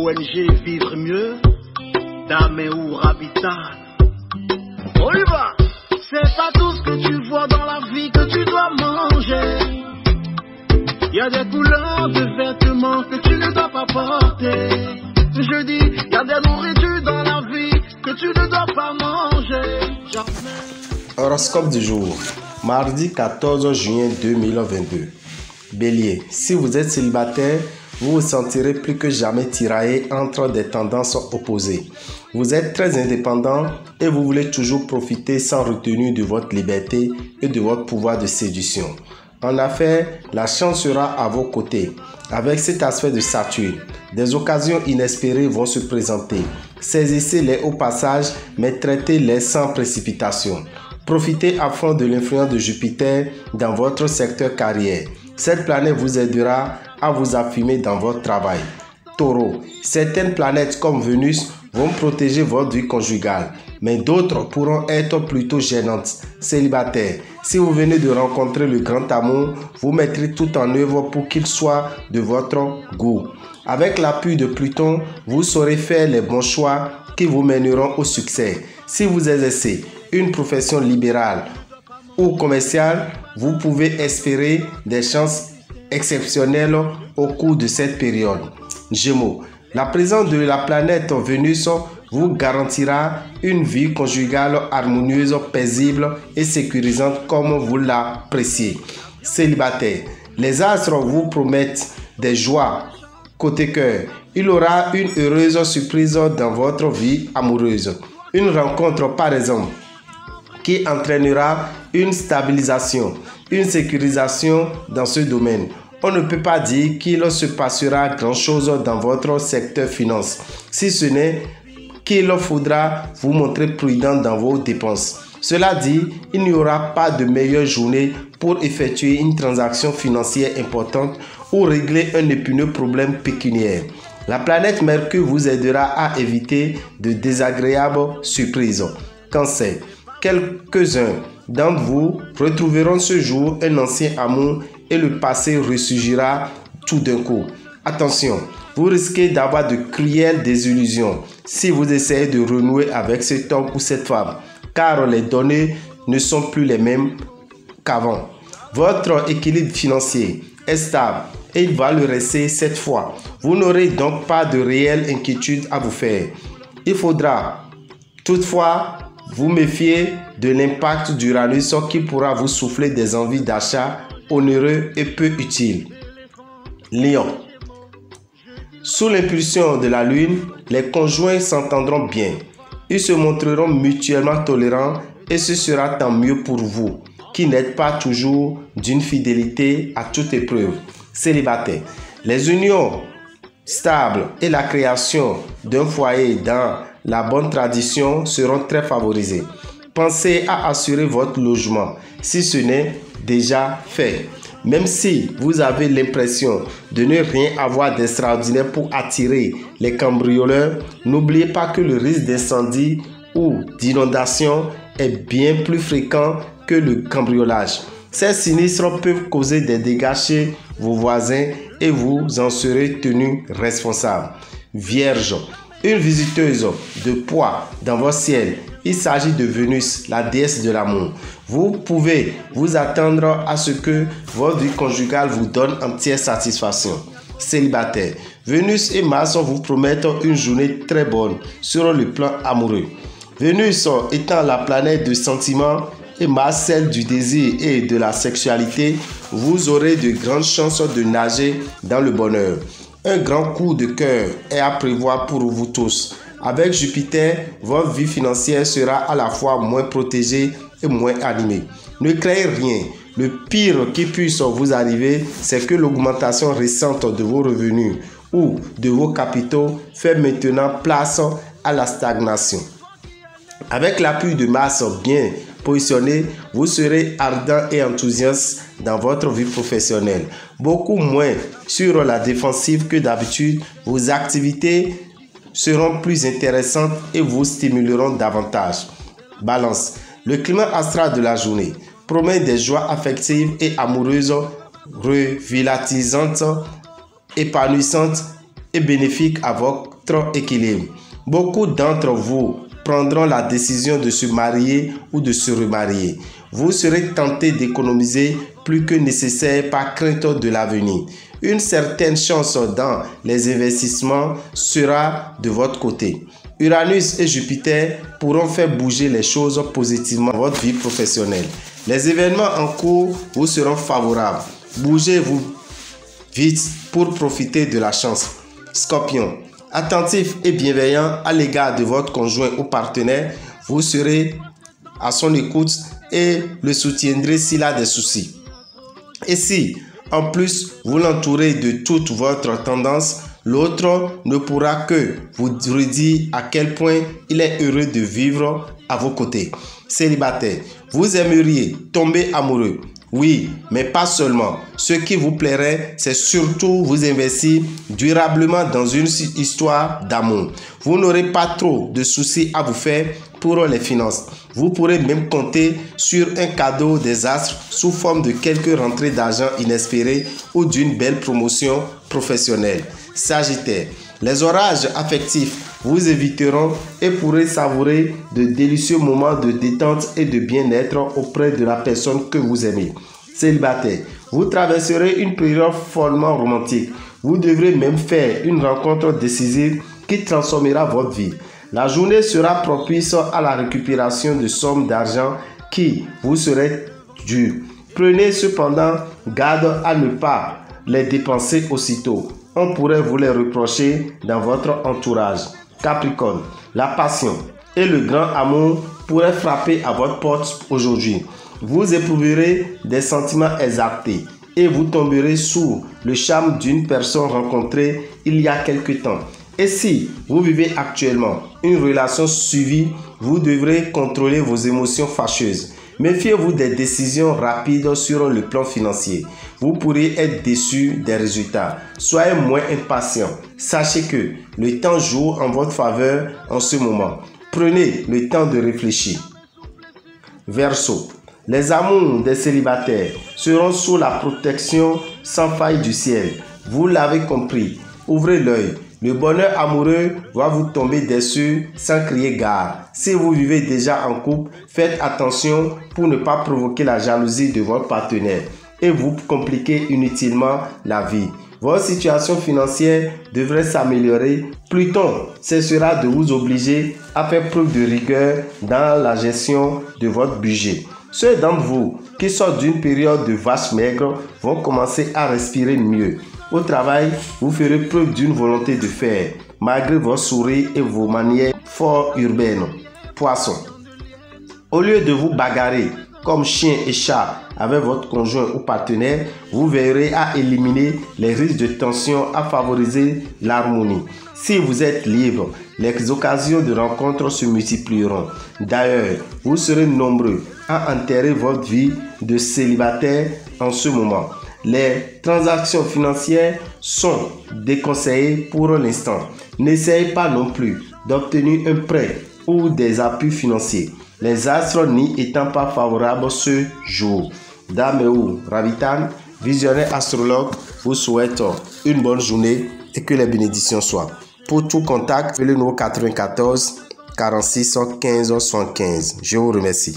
ONG Vivre Mieux, d'Améour Habitat. On y va! C'est pas tout ce que tu vois dans la vie que tu dois manger. Il y a des couleurs de vêtements que tu ne dois pas porter. Je dis, il y a des nourritures dans la vie que tu ne dois pas manger. Horoscope du jour, mardi 14 juin 2022. Bélier, si vous êtes célibataire, vous vous sentirez plus que jamais tiraillé entre des tendances opposées. Vous êtes très indépendant et vous voulez toujours profiter sans retenue de votre liberté et de votre pouvoir de séduction. En affaires, la chance sera à vos côtés. Avec cet aspect de Saturne, des occasions inespérées vont se présenter. Saisissez-les au passage, mais traitez-les sans précipitation. Profitez à fond de l'influence de Jupiter dans votre secteur carrière. Cette planète vous aidera à vous affirmer dans votre travail. Taureau, certaines planètes comme Vénus vont protéger votre vie conjugale, mais d'autres pourront être plutôt gênantes. Célibataire, si vous venez de rencontrer le grand amour, vous mettrez tout en œuvre pour qu'il soit de votre goût. Avec l'appui de Pluton, vous saurez faire les bons choix qui vous mèneront au succès. Si vous exercez une profession libérale ou commerciale, vous pouvez espérer des chances exceptionnelles au cours de cette période. Gémeaux, la présence de la planète Vénus vous garantira une vie conjugale harmonieuse, paisible et sécurisante comme vous l'appréciez. Célibataire, les astres vous promettent des joies côté cœur. Il y aura une heureuse surprise dans votre vie amoureuse. Une rencontre par exemple qui entraînera une stabilisation, une sécurisation dans ce domaine. On ne peut pas dire qu'il se passera grand-chose dans votre secteur finance, si ce n'est qu'il faudra vous montrer prudent dans vos dépenses. Cela dit, il n'y aura pas de meilleure journée pour effectuer une transaction financière importante ou régler un épineux problème pécuniaire. La planète Mercure vous aidera à éviter de désagréables surprises. Cancer, quelques-uns d'entre vous retrouveront ce jour un ancien amour et le passé ressurgira tout d'un coup. Attention, vous risquez d'avoir de cruelles désillusions si vous essayez de renouer avec cet homme ou cette femme, car les données ne sont plus les mêmes qu'avant. Votre équilibre financier est stable et il va le rester cette fois. Vous n'aurez donc pas de réelle inquiétude à vous faire. Il faudra toutefois vous méfier de l'impact d'Uranus qui pourra vous souffler des envies d'achat onéreux et peu utiles. Lion. Sous l'impulsion de la Lune, les conjoints s'entendront bien. Ils se montreront mutuellement tolérants et ce sera tant mieux pour vous, qui n'êtes pas toujours d'une fidélité à toute épreuve. Célibataire. Les unions stables et la création d'un foyer dans la bonne tradition seront très favorisées. Pensez à assurer votre logement si ce n'est déjà fait. Même si vous avez l'impression de ne rien avoir d'extraordinaire pour attirer les cambrioleurs, n'oubliez pas que le risque d'incendie ou d'inondation est bien plus fréquent que le cambriolage. Ces sinistres peuvent causer des dégâts chez vos voisins et vous en serez tenu responsable. Vierge, une visiteuse de poids dans votre ciel. Il s'agit de Vénus, la déesse de l'amour. Vous pouvez vous attendre à ce que votre vie conjugale vous donne entière satisfaction. Célibataire, Vénus et Mars vous promettent une journée très bonne sur le plan amoureux. Vénus étant la planète du sentiment et Mars celle du désir et de la sexualité, vous aurez de grandes chances de nager dans le bonheur. Un grand coup de cœur est à prévoir pour vous tous. Avec Jupiter, votre vie financière sera à la fois moins protégée et moins animée. Ne craignez rien. Le pire qui puisse vous arriver, c'est que l'augmentation récente de vos revenus ou de vos capitaux fait maintenant place à la stagnation. Avec l'appui de Mars bien positionné, vous serez ardent et enthousiaste dans votre vie professionnelle. Beaucoup moins sur la défensive que d'habitude, vos activités seront plus intéressantes et vous stimuleront davantage. Balance. Le climat astral de la journée promet des joies affectives et amoureuses revitalisantes, épanouissantes et bénéfique à votre équilibre. Beaucoup d'entre vous prendront la décision de se marier ou de se remarier. Vous serez tenté d'économiser plus que nécessaire par crainte de l'avenir. Une certaine chance dans les investissements sera de votre côté. Uranus et Jupiter pourront faire bouger les choses positivement dans votre vie professionnelle. Les événements en cours vous seront favorables. Bougez-vous vite pour profiter de la chance. Scorpion, attentif et bienveillant à l'égard de votre conjoint ou partenaire, vous serez à son écoute et le soutiendrez s'il a des soucis. Et si, en plus, vous l'entourez de toute votre tendance, l'autre ne pourra que vous redire à quel point il est heureux de vivre à vos côtés. Célibataire, vous aimeriez tomber amoureux. Oui, mais pas seulement. Ce qui vous plairait, c'est surtout vous investir durablement dans une histoire d'amour. Vous n'aurez pas trop de soucis à vous faire pour les finances. Vous pourrez même compter sur un cadeau des astres sous forme de quelques rentrées d'argent inespérées ou d'une belle promotion professionnelle. Sagittaire, les orages affectifs vous éviteront et pourrez savourer de délicieux moments de détente et de bien-être auprès de la personne que vous aimez. Célibataire, vous traverserez une période follement romantique. Vous devrez même faire une rencontre décisive qui transformera votre vie. La journée sera propice à la récupération de sommes d'argent qui vous seraient dues. Prenez cependant garde à ne pas les dépenser aussitôt. On pourrait vous les reprocher dans votre entourage. Capricorne, la passion et le grand amour pourraient frapper à votre porte aujourd'hui. Vous éprouverez des sentiments exaltés et vous tomberez sous le charme d'une personne rencontrée il y a quelque temps. Et si vous vivez actuellement une relation suivie, vous devrez contrôler vos émotions fâcheuses. Méfiez-vous des décisions rapides sur le plan financier. Vous pourriez être déçu des résultats. Soyez moins impatient. Sachez que le temps joue en votre faveur en ce moment. Prenez le temps de réfléchir. Verseau, les amours des célibataires seront sous la protection sans faille du ciel. Vous l'avez compris. Ouvrez l'œil. Le bonheur amoureux va vous tomber dessus sans crier gare. Si vous vivez déjà en couple, faites attention pour ne pas provoquer la jalousie de votre partenaire et vous compliquer inutilement la vie. Votre situation financière devrait s'améliorer. Pluton cessera de vous obliger à faire preuve de rigueur dans la gestion de votre budget. Ceux d'entre vous qui sortent d'une période de vache maigre vont commencer à respirer mieux. Au travail, vous ferez preuve d'une volonté de faire, malgré vos sourires et vos manières fort urbaines. Poisson, au lieu de vous bagarrer comme chien et chat avec votre conjoint ou partenaire, vous veillerez à éliminer les risques de tension, à favoriser l'harmonie. Si vous êtes libre, les occasions de rencontre se multiplieront. D'ailleurs, vous serez nombreux à enterrer votre vie de célibataire en ce moment. Les transactions financières sont déconseillées pour l'instant. N'essayez pas non plus d'obtenir un prêt ou des appuis financiers. Les astres n'y étant pas favorables ce jour. Dameu Ravitan, visionnaire astrologue, vous souhaite une bonne journée et que les bénédictions soient. Pour tout contact, appelez le numéro 94 46 15 75. Je vous remercie.